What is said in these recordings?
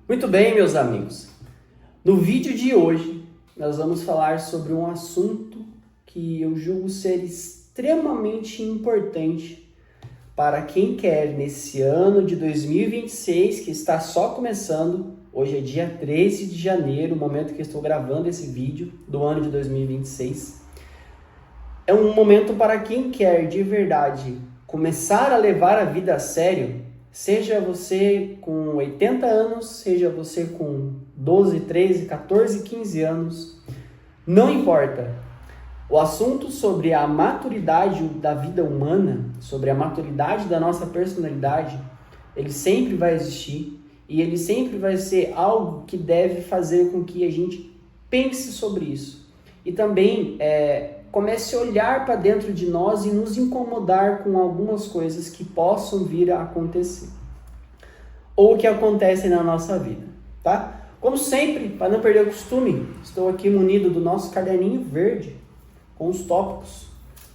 Muito bem, meus amigos. No vídeo de hoje, nós vamos falar sobre um assunto que eu julgo ser extremamente importante para quem quer, nesse ano de 2026, que está só começando. Hoje é dia 13 de janeiro, o momento que eu estou gravando esse vídeo do ano de 2026. É um momento para quem quer, de verdade, começar a levar a vida a sério. Seja você com 80 anos, seja você com 12, 13, 14, 15 anos, não importa. O assunto sobre a maturidade da vida humana, sobre a maturidade da nossa personalidade, ele sempre vai existir e ele sempre vai ser algo que deve fazer com que a gente pense sobre isso. E também comece a olhar para dentro de nós e nos incomodar com algumas coisas que possam vir a acontecer ou que acontecem na nossa vida, tá? Como sempre, para não perder o costume, estou aqui munido do nosso caderninho verde com os tópicos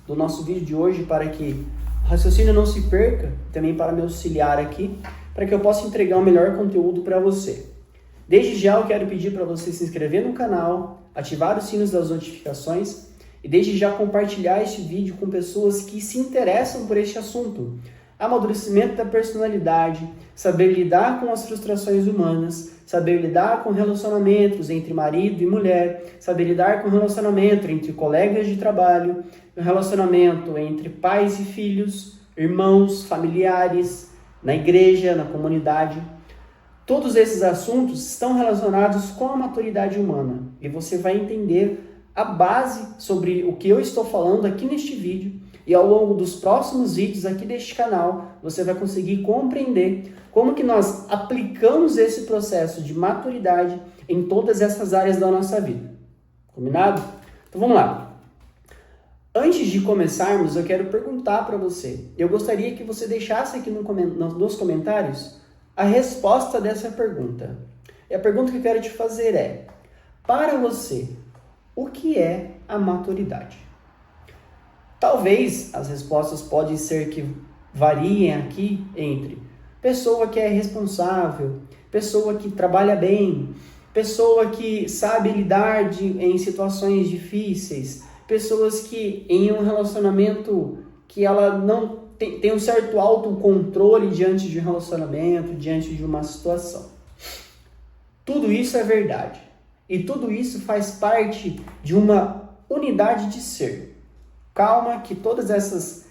do nosso vídeo de hoje para que o raciocínio não se perca, também para me auxiliar aqui, para que eu possa entregar o melhor conteúdo para você. Desde já eu quero pedir para você se inscrever no canal, ativar os sinos das notificações e desde já compartilhar este vídeo com pessoas que se interessam por este assunto. Amadurecimento da personalidade, saber lidar com as frustrações humanas, saber lidar com relacionamentos entre marido e mulher, saber lidar com relacionamento entre colegas de trabalho, relacionamento entre pais e filhos, irmãos, familiares, na igreja, na comunidade. Todos esses assuntos estão relacionados com a maturidade humana e você vai entender a base sobre o que eu estou falando aqui neste vídeo e ao longo dos próximos vídeos aqui deste canal você vai conseguir compreender como que nós aplicamos esse processo de maturidade em todas essas áreas da nossa vida. Combinado? Então vamos lá. Antes de começarmos, eu quero perguntar para você. Eu gostaria que você deixasse aqui nos comentários a resposta dessa pergunta. E a pergunta que eu quero te fazer é: para você, o que é a maturidade? Talvez as respostas podem ser que variem aqui entre pessoa que é responsável, pessoa que trabalha bem, pessoa que sabe lidar em situações difíceis, pessoas que em um relacionamento que ela não tem um certo autocontrole diante de um relacionamento, diante de uma situação. Tudo isso é verdade. E tudo isso faz parte de uma unidade de ser. Calma que todas essas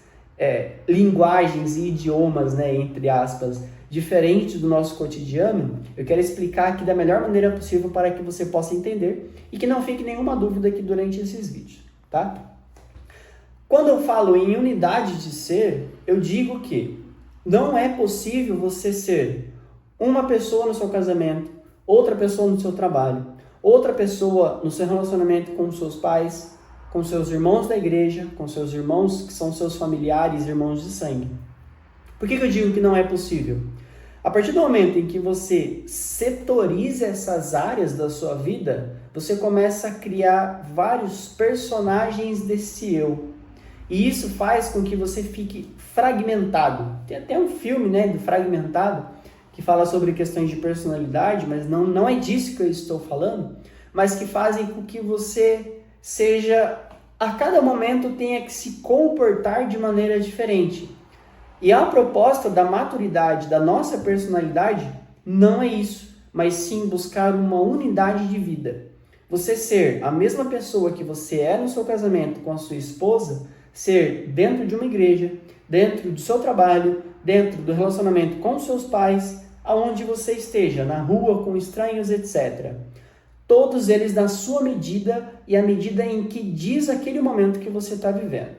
linguagens e idiomas, entre aspas, diferentes do nosso cotidiano, eu quero explicar aqui da melhor maneira possível para que você possa entender e que não fique nenhuma dúvida aqui durante esses vídeos, tá? Quando eu falo em unidade de ser, eu digo que não é possível você ser uma pessoa no seu casamento, outra pessoa no seu trabalho, outra pessoa no seu relacionamento com os seus pais, com seus irmãos da igreja, com seus irmãos que são seus familiares, irmãos de sangue. Por que eu digo que não é possível? A partir do momento em que você setoriza essas áreas da sua vida, você começa a criar vários personagens desse eu. E isso faz com que você fique fragmentado. Tem até um filme, do Fragmentado, que fala sobre questões de personalidade, mas não é disso que eu estou falando, mas que fazem com que você a cada momento tenha que se comportar de maneira diferente. E a proposta da maturidade da nossa personalidade não é isso, mas sim buscar uma unidade de vida. Você ser a mesma pessoa que você é no seu casamento com a sua esposa, ser dentro de uma igreja, dentro do seu trabalho, dentro do relacionamento com seus pais, aonde você esteja, na rua, com estranhos, etc. Todos eles na sua medida e a medida em que diz aquele momento que você está vivendo.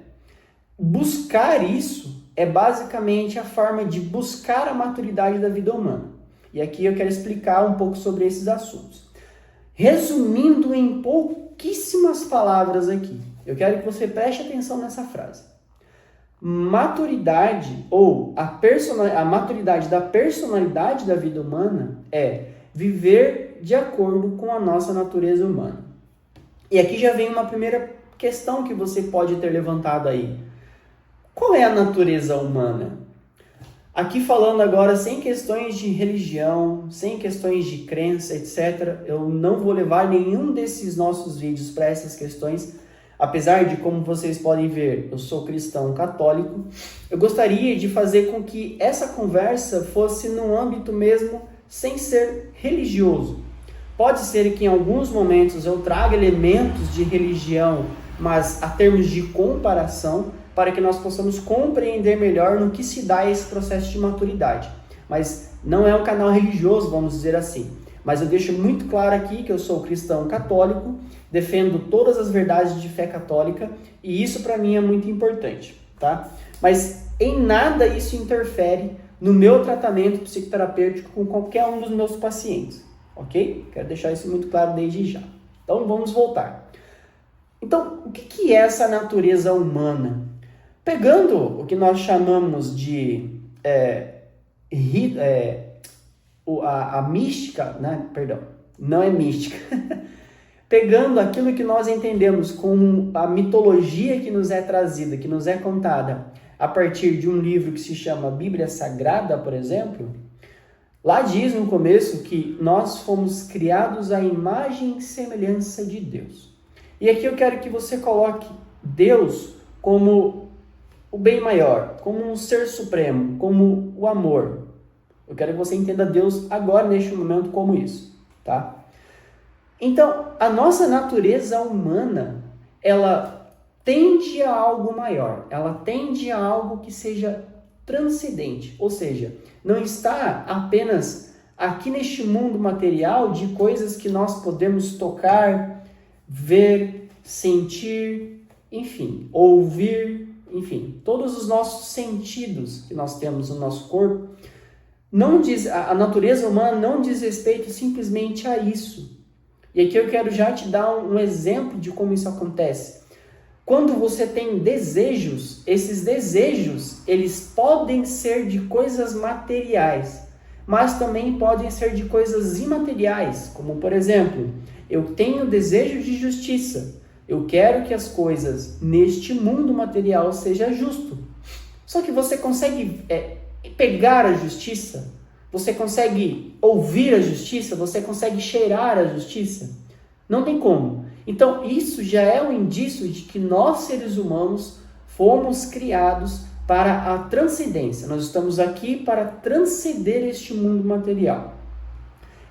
Buscar isso é basicamente a forma de buscar a maturidade da vida humana. E aqui eu quero explicar um pouco sobre esses assuntos. Resumindo em pouquíssimas palavras aqui, eu quero que você preste atenção nessa frase. Maturidade, ou a maturidade da personalidade da vida humana é viver de acordo com a nossa natureza humana. E aqui já vem uma primeira questão que você pode ter levantado aí. Qual é a natureza humana? Aqui falando agora sem questões de religião, sem questões de crença, etc. Eu não vou levar nenhum desses nossos vídeos para essas questões, apesar de, como vocês podem ver, eu sou cristão católico. Eu gostaria de fazer com que essa conversa fosse num âmbito mesmo sem ser religioso. Pode ser que em alguns momentos eu traga elementos de religião, mas a termos de comparação, para que nós possamos compreender melhor no que se dá esse processo de maturidade. Mas não é um canal religioso, vamos dizer assim. Mas eu deixo muito claro aqui que eu sou cristão católico, defendo todas as verdades de fé católica, e isso para mim é muito importante, tá? Mas em nada isso interfere no meu tratamento psicoterapêutico com qualquer um dos meus pacientes, ok? Quero deixar isso muito claro desde já. Então vamos voltar. Então, o que é essa natureza humana? Pegando o que nós chamamos de a mística, né? Perdão, não é mística. Pegando aquilo que nós entendemos como a mitologia que nos é trazida, que nos é contada a partir de um livro que se chama Bíblia Sagrada, por exemplo, lá diz no começo que nós fomos criados à imagem e semelhança de Deus. E aqui eu quero que você coloque Deus como o bem maior, como um ser supremo, como o amor. Eu quero que você entenda Deus agora, neste momento, como isso, tá? Então, a nossa natureza humana, ela tende a algo maior, ela tende a algo que seja transcendente, ou seja, não está apenas aqui neste mundo material de coisas que nós podemos tocar, ver, sentir, enfim, ouvir, enfim, todos os nossos sentidos que nós temos no nosso corpo. A natureza humana não diz respeito simplesmente a isso. E aqui eu quero já te dar um exemplo de como isso acontece. Quando você tem desejos, esses desejos, eles podem ser de coisas materiais, mas também podem ser de coisas imateriais, como por exemplo, eu tenho desejo de justiça. Eu quero que as coisas neste mundo material sejam justas. Só que você consegue pegar a justiça? Você consegue ouvir a justiça? Você consegue cheirar a justiça? Não tem como. Então, isso já é um indício de que nós, seres humanos, fomos criados para a transcendência. Nós estamos aqui para transcender este mundo material.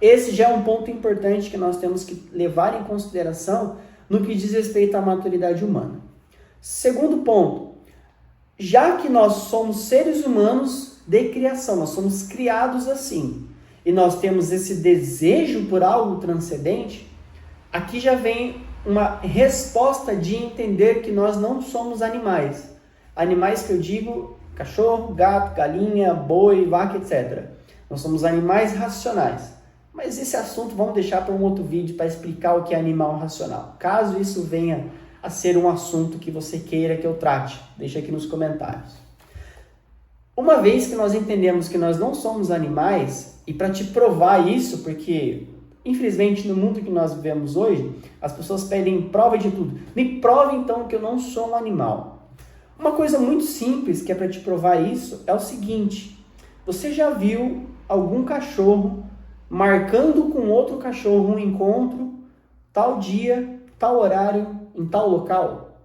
Esse já é um ponto importante que nós temos que levar em consideração no que diz respeito à maturidade humana. Segundo ponto, já que nós somos seres humanos de criação, nós somos criados assim, e nós temos esse desejo por algo transcendente, aqui já vem uma resposta de entender que nós não somos animais. Animais que eu digo, cachorro, gato, galinha, boi, vaca, etc. Nós somos animais racionais. Mas esse assunto vamos deixar para um outro vídeo para explicar o que é animal racional. Caso isso venha a ser um assunto que você queira que eu trate, deixa aqui nos comentários. Uma vez que nós entendemos que nós não somos animais, e para te provar isso, porque infelizmente no mundo que nós vivemos hoje, as pessoas pedem prova de tudo. Me prove então que eu não sou um animal. Uma coisa muito simples que é para te provar isso é o seguinte: você já viu algum cachorro marcando com outro cachorro um encontro, tal dia, tal horário, em tal local?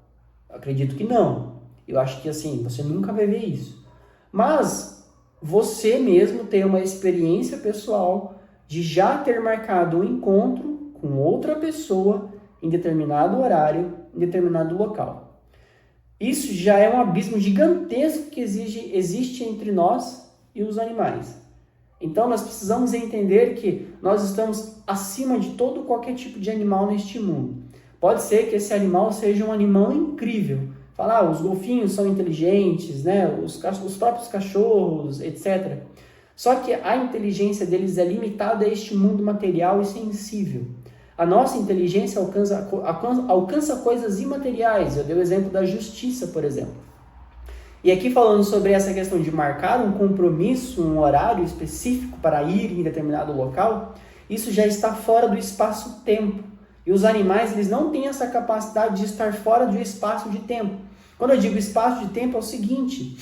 Eu acredito que não. Eu acho que assim, você nunca vai ver isso. Mas você mesmo tem uma experiência pessoal de já ter marcado um encontro com outra pessoa em determinado horário, em determinado local. Isso já é um abismo gigantesco que existe entre nós e os animais. Então nós precisamos entender que nós estamos acima de todo qualquer tipo de animal neste mundo. Pode ser que esse animal seja um animal incrível. Falar, os golfinhos são inteligentes, né? Os próprios cachorros, etc. Só que a inteligência deles é limitada a este mundo material e sensível. A nossa inteligência alcança coisas imateriais. Eu dei o exemplo da justiça, por exemplo. E aqui falando sobre essa questão de marcar um compromisso, um horário específico para ir em determinado local, isso já está fora do espaço-tempo. E os animais, eles não têm essa capacidade de estar fora do espaço de tempo. Quando eu digo espaço de tempo, é o seguinte: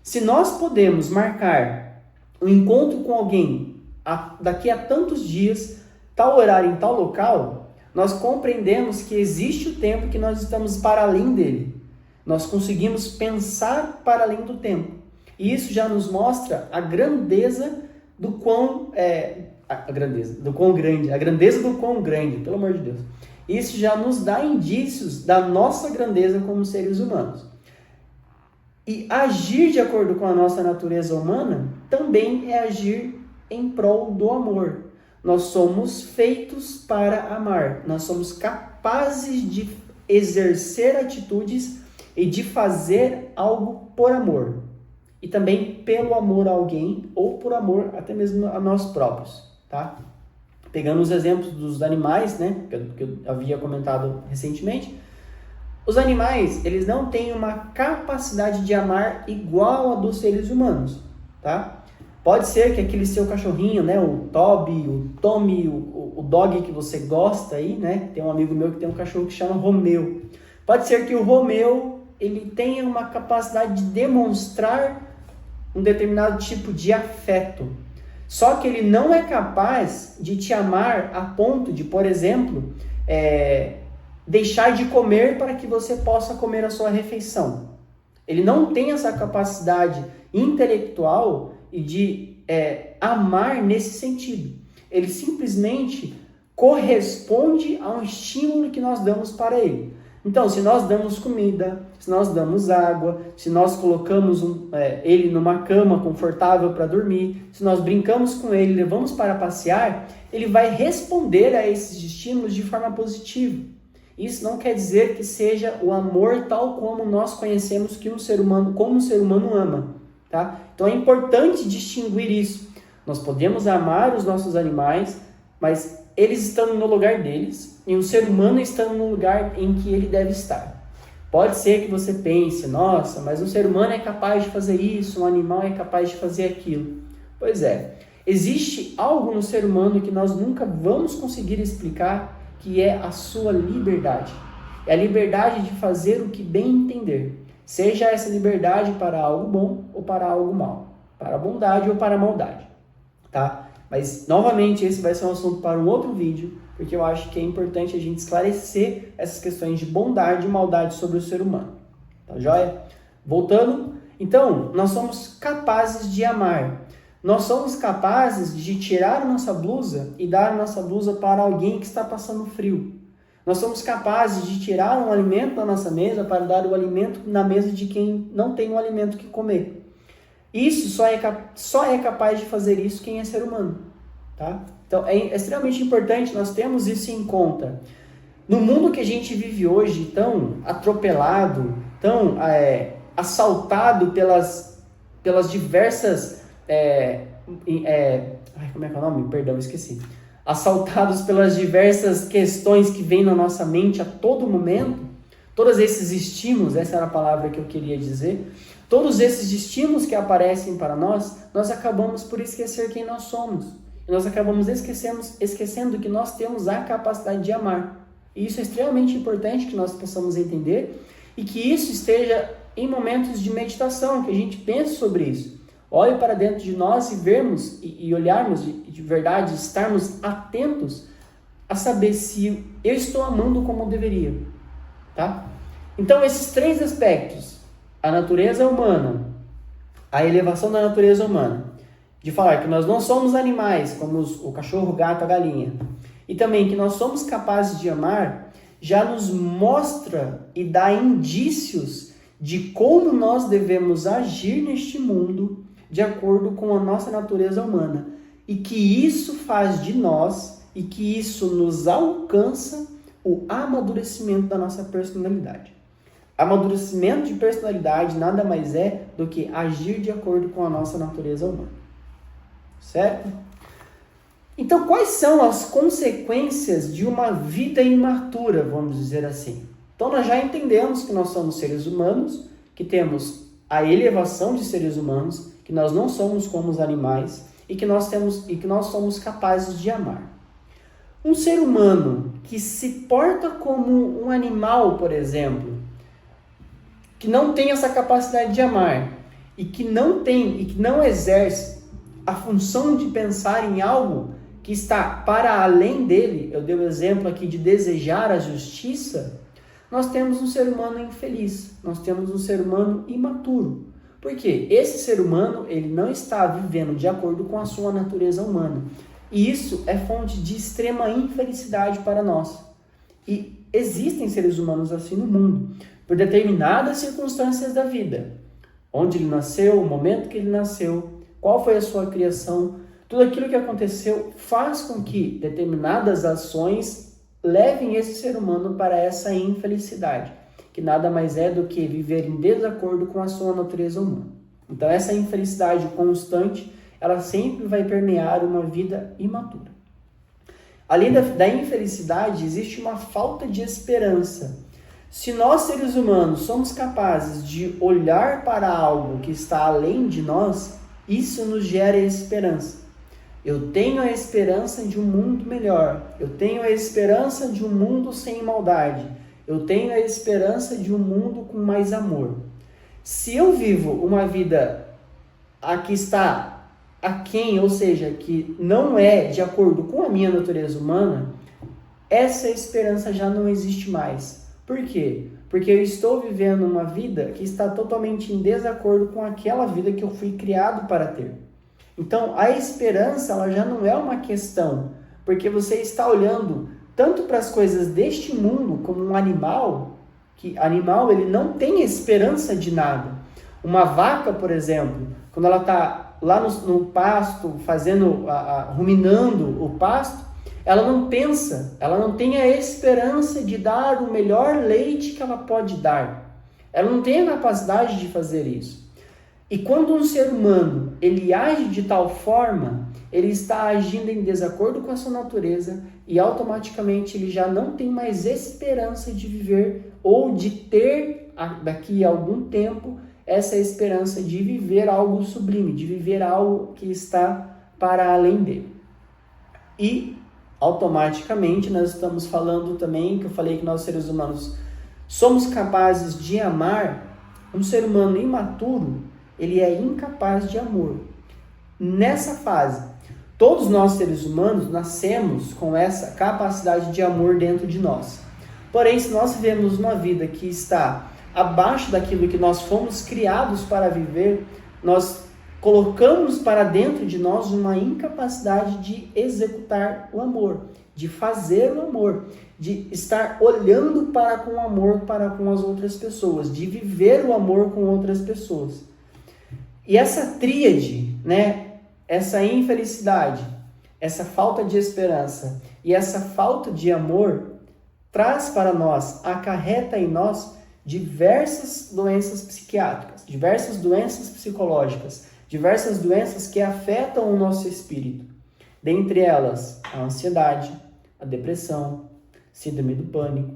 Se nós podemos marcar um encontro com alguém daqui a tantos dias, tal horário, em tal local, nós compreendemos que existe o tempo que nós estamos para além dele. Nós conseguimos pensar para além do tempo. E isso já nos mostra a grandeza do quão grande, pelo amor de Deus. Isso já nos dá indícios da nossa grandeza como seres humanos. E agir de acordo com a nossa natureza humana também é agir em prol do amor. Nós somos feitos para amar. Nós somos capazes de exercer atitudes e de fazer algo por amor. E também pelo amor a alguém ou por amor até mesmo a nós próprios, tá? Pegando os exemplos dos animais, né, que eu havia comentado recentemente, os animais, eles não têm uma capacidade de amar igual a dos seres humanos, tá? Pode ser que aquele seu cachorrinho, né, o Toby, o Tommy, o dog que você gosta aí, né, tem um amigo meu que tem um cachorro que chama Romeu. Pode ser que o Romeu, ele tenha uma capacidade de demonstrar um determinado tipo de afeto. Só que ele não é capaz de te amar a ponto de, por exemplo, deixar de comer para que você possa comer a sua refeição. Ele não tem essa capacidade intelectual e de amar nesse sentido. Ele simplesmente corresponde a um estímulo que nós damos para ele. Então, se nós damos comida, se nós damos água, se nós colocamos ele numa cama confortável para dormir, se nós brincamos com ele, levamos para passear, ele vai responder a esses estímulos de forma positiva. Isso não quer dizer que seja o amor tal como nós conhecemos que como um ser humano ama, tá? Então é importante distinguir isso. Nós podemos amar os nossos animais, mas eles estão no lugar deles e o ser humano está no lugar em que ele deve estar. Pode ser que você pense, nossa, mas um ser humano é capaz de fazer isso, um animal é capaz de fazer aquilo. Pois é, existe algo no ser humano que nós nunca vamos conseguir explicar, que é a sua liberdade. É a liberdade de fazer o que bem entender. Seja essa liberdade para algo bom ou para algo mal. Para a bondade ou para a maldade. Tá? Mas, novamente, esse vai ser um assunto para um outro vídeo, porque eu acho que é importante a gente esclarecer essas questões de bondade e maldade sobre o ser humano. Tá joia? Voltando, então, nós somos capazes de amar. Nós somos capazes de tirar a nossa blusa e dar a nossa blusa para alguém que está passando frio. Nós somos capazes de tirar um alimento da nossa mesa para dar o alimento na mesa de quem não tem um alimento que comer. Isso só é capaz de fazer isso quem é ser humano, tá? Então é extremamente importante nós termos isso em conta. No mundo que a gente vive hoje, tão atropelado, tão assaltado pelas diversas... como é que é o nome? Perdão, esqueci. Assaltados pelas diversas questões que vêm na nossa mente a todo momento, todos esses estímulos, essa era a palavra que eu queria dizer, todos esses estímulos que aparecem para nós acabamos por esquecer quem nós somos. E nós acabamos esquecendo que nós temos a capacidade de amar. E isso é extremamente importante que nós possamos entender e que isso esteja em momentos de meditação, que a gente pense sobre isso. Olhe para dentro de nós e vermos e olharmos de verdade, estarmos atentos a saber se eu estou amando como eu deveria, tá? Então, esses três aspectos, a natureza humana, a elevação da natureza humana, de falar que nós não somos animais como o cachorro, o gato, a galinha, e também que nós somos capazes de amar, já nos mostra e dá indícios de como nós devemos agir neste mundo de acordo com a nossa natureza humana. E que isso faz de nós e que isso nos alcança o amadurecimento da nossa personalidade. Amadurecimento de personalidade nada mais é do que agir de acordo com a nossa natureza humana. Certo? Então, quais são as consequências de uma vida imatura, vamos dizer assim? Então, nós já entendemos que nós somos seres humanos, que temos a elevação de seres humanos, que nós não somos como os animais e que nós somos capazes de amar. Um ser humano que se porta como um animal, por exemplo, que não tem essa capacidade de amar, e que não tem e que não exerce a função de pensar em algo que está para além dele, eu dei o exemplo aqui de desejar a justiça, nós temos um ser humano infeliz, nós temos um ser humano imaturo. Por quê? Esse ser humano, ele não está vivendo de acordo com a sua natureza humana. E isso é fonte de extrema infelicidade para nós. E existem seres humanos assim no mundo, por determinadas circunstâncias da vida. Onde ele nasceu, o momento que ele nasceu, qual foi a sua criação, tudo aquilo que aconteceu faz com que determinadas ações levem esse ser humano para essa infelicidade, que nada mais é do que viver em desacordo com a sua natureza humana. Então essa infelicidade constante, ela sempre vai permear uma vida imatura. Além da infelicidade, existe uma falta de esperança. Se nós, seres humanos, somos capazes de olhar para algo que está além de nós, isso nos gera esperança. Eu tenho a esperança de um mundo melhor. Eu tenho a esperança de um mundo sem maldade. Eu tenho a esperança de um mundo com mais amor. Se eu vivo uma vida que está aquém, ou seja, que não é de acordo com a minha natureza humana, essa esperança já não existe mais. Por quê? Porque eu estou vivendo uma vida que está totalmente em desacordo com aquela vida que eu fui criado para ter. Então, a esperança, ela já não é uma questão, porque você está olhando tanto para as coisas deste mundo como um animal, que animal ele não tem esperança de nada. Uma vaca, por exemplo, quando ela está lá no pasto, ruminando o pasto, ela não pensa, ela não tem a esperança de dar o melhor leite que ela pode dar. Ela não tem a capacidade de fazer isso. E quando um ser humano ele age de tal forma, ele está agindo em desacordo com a sua natureza e automaticamente ele já não tem mais esperança de viver ou de ter daqui a algum tempo essa esperança de viver algo sublime, de viver algo que está para além dele. E automaticamente nós estamos falando também, que eu falei que nós seres humanos somos capazes de amar. Um ser humano imaturo, ele é incapaz de amor. Nessa fase, todos nós seres humanos nascemos com essa capacidade de amor dentro de nós. Porém, se nós vivemos uma vida que está abaixo daquilo que nós fomos criados para viver, nós colocamos para dentro de nós uma incapacidade de executar o amor, de fazer o amor, de estar olhando para com amor para com as outras pessoas, de viver o amor com outras pessoas. E essa tríade, essa infelicidade, essa falta de esperança e essa falta de amor traz para nós, acarreta em nós diversas doenças psiquiátricas, diversas doenças psicológicas, diversas doenças que afetam o nosso espírito. Dentre elas, a ansiedade, a depressão, síndrome do pânico.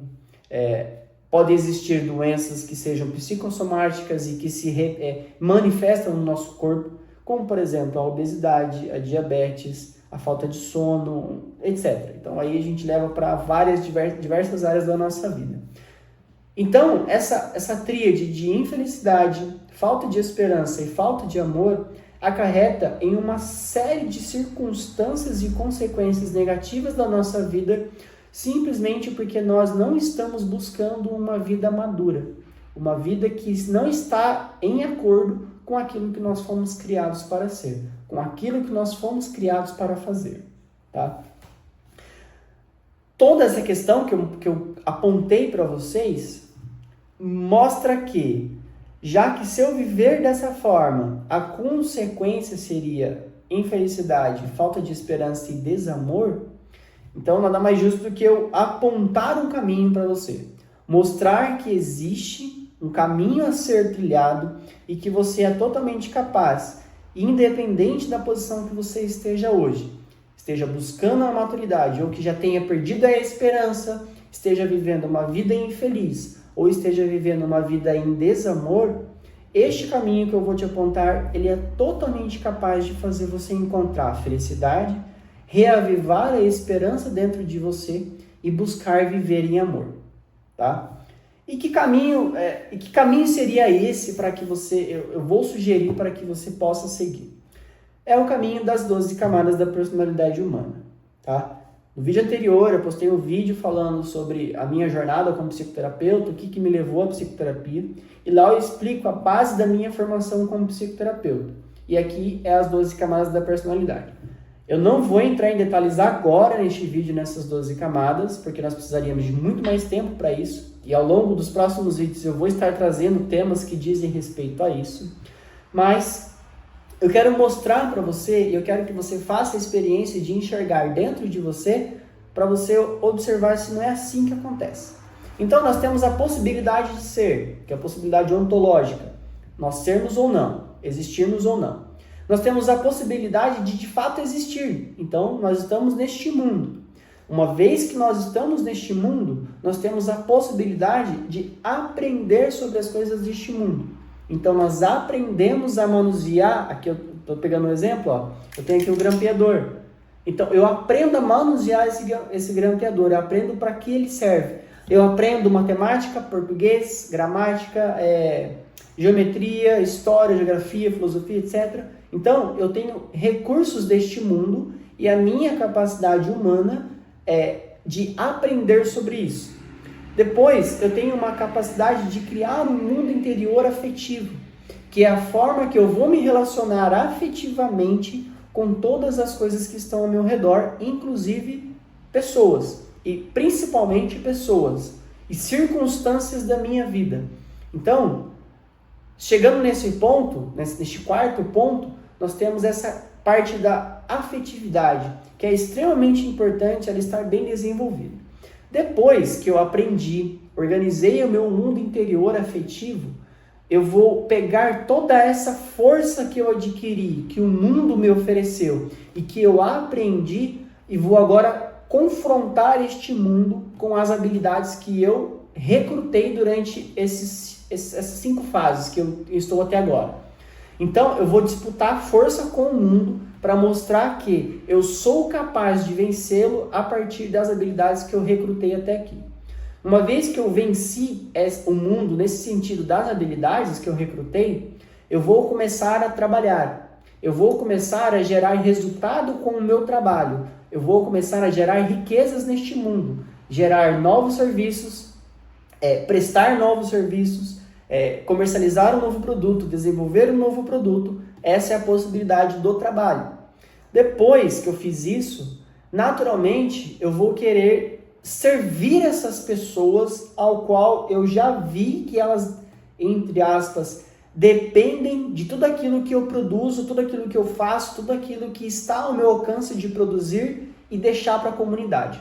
Podem existir doenças que sejam psicossomáticas e que se manifestam no nosso corpo, como, por exemplo, a obesidade, a diabetes, a falta de sono, etc. Então, aí a gente leva para diversas áreas da nossa vida. Então, essa tríade de infelicidade, falta de esperança e falta de amor acarreta em uma série de circunstâncias e consequências negativas da nossa vida, simplesmente porque nós não estamos buscando uma vida madura, uma vida que não está em acordo com aquilo que nós fomos criados para ser, com aquilo que nós fomos criados para fazer, tá? Toda essa questão que eu apontei para vocês mostra que, já que se eu viver dessa forma, a consequência seria infelicidade, falta de esperança e desamor, então nada mais justo do que eu apontar um caminho para você, mostrar que existe um caminho a ser trilhado e que você é totalmente capaz, independente da posição que você esteja hoje, esteja buscando a maturidade ou que já tenha perdido a esperança, esteja vivendo uma vida infeliz ou esteja vivendo uma vida em desamor, este caminho que eu vou te apontar, ele é totalmente capaz de fazer você encontrar a felicidade, reavivar a esperança dentro de você e buscar viver em amor, tá? E que caminho seria esse para que eu vou sugerir para que você possa seguir? É o caminho das 12 camadas da personalidade humana, tá? No vídeo anterior eu postei um vídeo falando sobre a minha jornada como psicoterapeuta, o que me levou à psicoterapia, e lá eu explico a base da minha formação como psicoterapeuta. E aqui é as 12 camadas da personalidade. Eu não vou entrar em detalhes agora neste vídeo nessas 12 camadas, porque nós precisaríamos de muito mais tempo para isso, e ao longo dos próximos vídeos eu vou estar trazendo temas que dizem respeito a isso, mas eu quero mostrar para você, e eu quero que você faça a experiência de enxergar dentro de você, para você observar se não é assim que acontece. Então nós temos a possibilidade de ser, que é a possibilidade ontológica, nós sermos ou não, existirmos ou não. Nós temos a possibilidade de fato existir, então nós estamos neste mundo. Uma vez que nós estamos neste mundo, nós temos a possibilidade de aprender sobre as coisas deste mundo. Então nós aprendemos a manusear, aqui eu estou pegando um exemplo, ó, eu tenho aqui um grampeador. Então eu aprendo a manusear esse grampeador, eu aprendo para que ele serve. Eu aprendo matemática, português, gramática, geometria, história, geografia, filosofia, etc. Então eu tenho recursos deste mundo e a minha capacidade humana é de aprender sobre isso. Depois, eu tenho uma capacidade de criar um mundo interior afetivo, que é a forma que eu vou me relacionar afetivamente com todas as coisas que estão ao meu redor, inclusive pessoas, e principalmente pessoas, e circunstâncias da minha vida. Então, chegando nesse ponto, neste quarto ponto, nós temos essa parte da afetividade, que é extremamente importante ela estar bem desenvolvida. Depois que eu aprendi, organizei o meu mundo interior afetivo, eu vou pegar toda essa força que eu adquiri, que o mundo me ofereceu e que eu aprendi e vou agora confrontar este mundo com as habilidades que eu recrutei durante essas 5 fases que eu estou até agora. Então, eu vou disputar força com o mundo para mostrar que eu sou capaz de vencê-lo a partir das habilidades que eu recrutei até aqui. Uma vez que eu venci o mundo nesse sentido das habilidades que eu recrutei, eu vou começar a trabalhar. Eu vou começar a gerar resultado com o meu trabalho. Eu vou começar a gerar riquezas neste mundo, gerar novos serviços, prestar novos serviços, comercializar um novo produto, desenvolver um novo produto. Essa é a possibilidade do trabalho. Depois que eu fiz isso, naturalmente eu vou querer servir essas pessoas ao qual eu já vi que elas, entre aspas, dependem de tudo aquilo que eu produzo, tudo aquilo que eu faço, tudo aquilo que está ao meu alcance de produzir e deixar para a comunidade.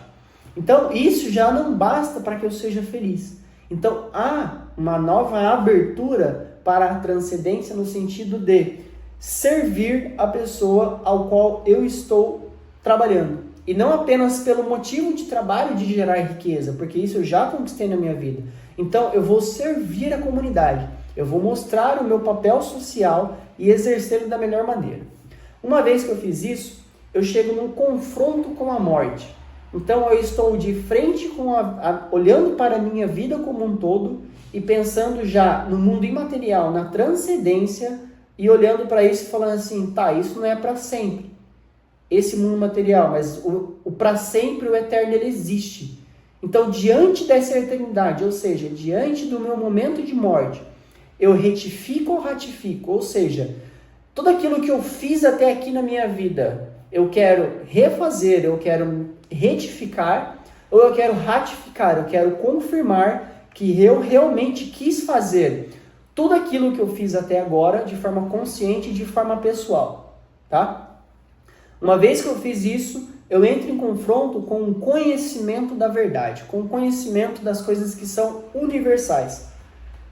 Então, isso já não basta para que eu seja feliz. Então, há uma nova abertura para a transcendência no sentido de servir a pessoa ao qual eu estou trabalhando. E não apenas pelo motivo de trabalho de gerar riqueza, porque isso eu já conquistei na minha vida. Então, eu vou servir a comunidade. Eu vou mostrar o meu papel social e exercê-lo da melhor maneira. Uma vez que eu fiz isso, eu chego num confronto com a morte. Então, eu estou de frente olhando para a minha vida como um todo e pensando já no mundo imaterial, na transcendência, e olhando para isso e falando assim, tá, isso não é para sempre, esse mundo material, mas o para sempre, o eterno, ele existe. Então, diante dessa eternidade, ou seja, diante do meu momento de morte, eu retifico ou ratifico, ou seja, tudo aquilo que eu fiz até aqui na minha vida, eu quero refazer, eu quero retificar, ou eu quero ratificar, eu quero confirmar que eu realmente quis fazer tudo aquilo que eu fiz até agora de forma consciente e de forma pessoal, tá? Uma vez que eu fiz isso, eu entro em confronto com o conhecimento da verdade, com o conhecimento das coisas que são universais.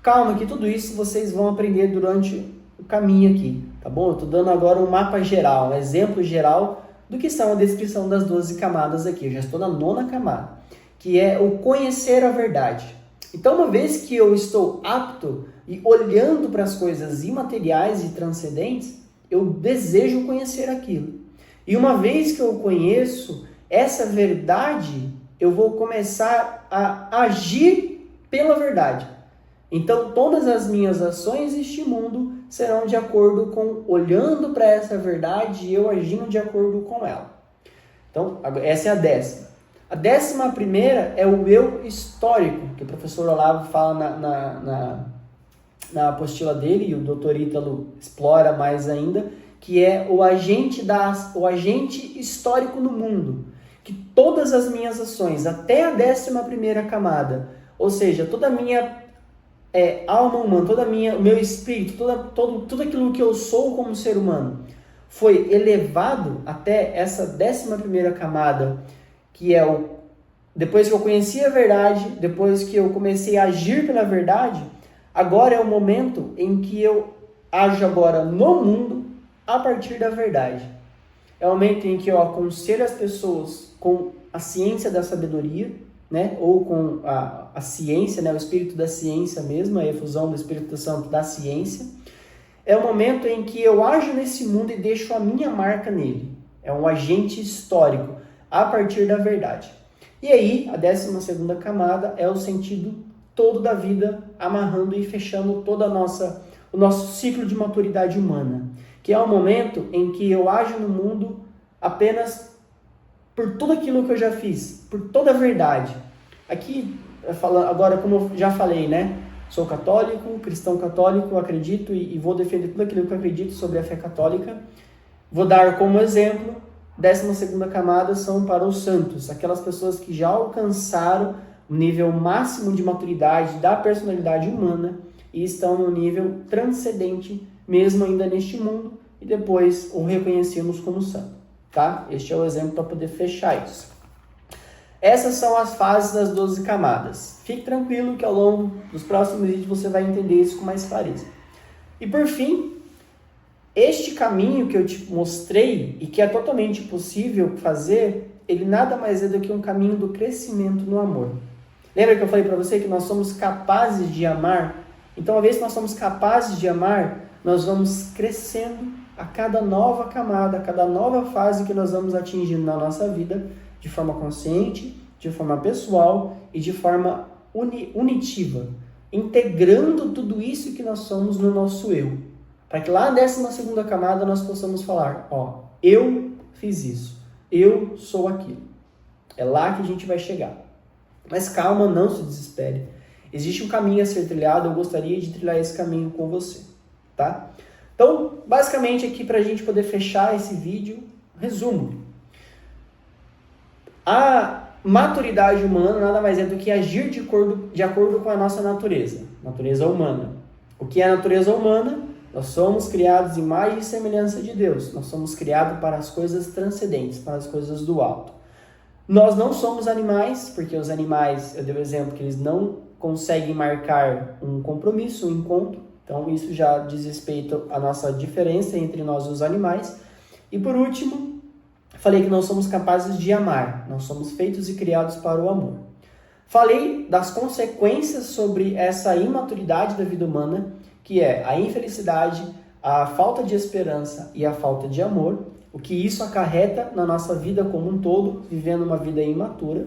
Calma que tudo isso vocês vão aprender durante o caminho aqui, tá bom? Eu estou dando agora um mapa geral, um exemplo geral do que são a descrição das 12 camadas aqui. Eu já estou na 9ª camada, que é o conhecer a verdade. Então, uma vez que eu estou apto e olhando para as coisas imateriais e transcendentes, eu desejo conhecer aquilo. E uma vez que eu conheço essa verdade, eu vou começar a agir pela verdade. Então, todas as minhas ações neste mundo serão de acordo com, olhando para essa verdade e eu agindo de acordo com ela. Então, essa é a 10ª. A 11ª é o eu histórico, que o professor Olavo fala na apostila dele, e o Dr. Ítalo explora mais ainda, que é o agente histórico no mundo. Que todas as minhas ações, até a 11ª camada, ou seja, toda a minha alma humana, o meu espírito, tudo aquilo que eu sou como ser humano, foi elevado até essa 11ª camada, que é depois que eu conheci a verdade, depois que eu comecei a agir pela verdade, agora é o momento em que eu ajo agora no mundo a partir da verdade. É o momento em que eu aconselho as pessoas com a ciência da sabedoria, né? Ou com a ciência, né? O espírito da ciência mesmo, a efusão do Espírito Santo da ciência. É o momento em que eu ajo nesse mundo e deixo a minha marca nele. É um agente histórico a partir da verdade. E aí, a 12ª camada é o sentido todo da vida, amarrando e fechando todo o nosso ciclo de maturidade humana, que é o momento em que eu ajo no mundo apenas por tudo aquilo que eu já fiz, por toda a verdade. Aqui, agora, como eu já falei, né? Sou católico, cristão católico, acredito e vou defender tudo aquilo que eu acredito sobre a fé católica. Vou dar como exemplo, 12ª camada são para os santos, aquelas pessoas que já alcançaram o nível máximo de maturidade da personalidade humana e estão no nível transcendente, mesmo ainda neste mundo, e depois o reconhecemos como santo, tá? Este é o exemplo para poder fechar isso. Essas são as fases das 12 camadas. Fique tranquilo que ao longo dos próximos vídeos você vai entender isso com mais clareza. E por fim, este caminho que eu te mostrei e que é totalmente possível fazer, ele nada mais é do que um caminho do crescimento no amor. Lembra que eu falei para você que nós somos capazes de amar? Então, uma vez que nós somos capazes de amar, nós vamos crescendo a cada nova camada, a cada nova fase que nós vamos atingindo na nossa vida, de forma consciente, de forma pessoal e de forma unitiva, integrando tudo isso que nós somos no nosso eu. Para que lá na 12ª camada nós possamos falar, eu fiz isso, eu sou aquilo. É lá que a gente vai chegar. Mas calma, não se desespere. Existe um caminho a ser trilhado, eu gostaria de trilhar esse caminho com você, tá? Então, basicamente aqui para a gente poder fechar esse vídeo, resumo. A maturidade humana nada mais é do que agir de acordo com a nossa natureza humana. O que é a natureza humana? Nós somos criados em imagem e semelhança de Deus. Nós somos criados para as coisas transcendentes, para as coisas do alto. Nós não somos animais, porque os animais, eu dei o exemplo que eles não conseguem marcar um compromisso, um encontro. Então isso já diz respeito à nossa diferença entre nós e os animais. E por último, falei que nós somos capazes de amar. Nós somos feitos e criados para o amor. Falei das consequências sobre essa imaturidade da vida humana, que é a infelicidade, a falta de esperança e a falta de amor, o que isso acarreta na nossa vida como um todo, vivendo uma vida imatura.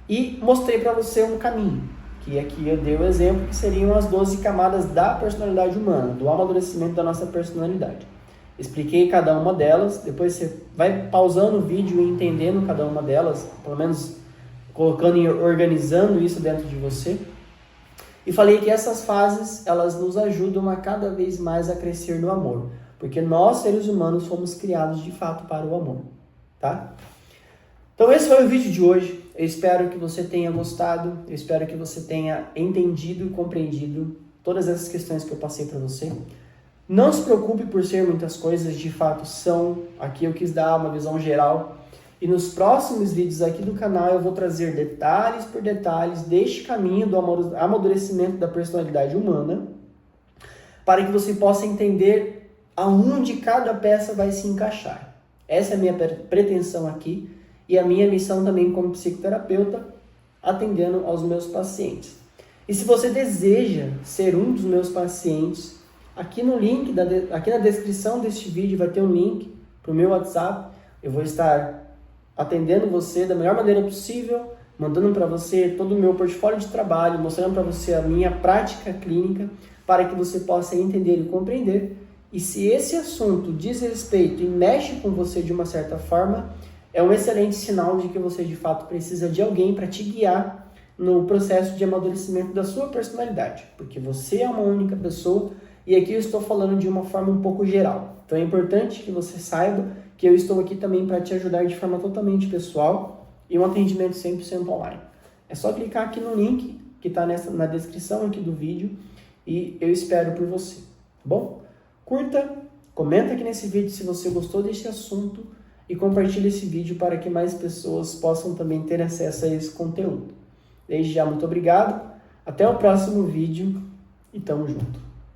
E mostrei para você um caminho, que aqui eu dei o exemplo, que seriam as 12 camadas da personalidade humana, do amadurecimento da nossa personalidade. Expliquei cada uma delas, depois você vai pausando o vídeo e entendendo cada uma delas, pelo menos colocando e organizando isso dentro de você. E falei que essas fases, elas nos ajudam a cada vez mais a crescer no amor. Porque nós, seres humanos, fomos criados de fato para o amor, tá? Então esse foi o vídeo de hoje. Eu espero que você tenha gostado. Eu espero que você tenha entendido e compreendido todas essas questões que eu passei para você. Não se preocupe por ser muitas coisas, de fato são. Aqui eu quis dar uma visão geral. E nos próximos vídeos aqui do canal eu vou trazer detalhes por detalhes deste caminho do amadurecimento da personalidade humana, para que você possa entender aonde cada peça vai se encaixar. Essa é a minha pretensão aqui e a minha missão também como psicoterapeuta, atendendo aos meus pacientes. E se você deseja ser um dos meus pacientes, aqui no link, aqui na descrição deste vídeo vai ter um link para o meu WhatsApp. Eu vou estar atendendo você da melhor maneira possível, mandando para você todo o meu portfólio de trabalho, mostrando para você a minha prática clínica, para que você possa entender e compreender. E se esse assunto diz respeito e mexe com você de uma certa forma, é um excelente sinal de que você de fato precisa de alguém para te guiar no processo de amadurecimento da sua personalidade, porque você é uma única pessoa e aqui eu estou falando de uma forma um pouco geral. Então é importante que você saiba que eu estou aqui também para te ajudar de forma totalmente pessoal e um atendimento 100% online. É só clicar aqui no link que está na descrição aqui do vídeo e eu espero por você, tá bom? Curta, comenta aqui nesse vídeo se você gostou deste assunto e compartilhe esse vídeo para que mais pessoas possam também ter acesso a esse conteúdo. Desde já, muito obrigado, até o próximo vídeo e tamo junto.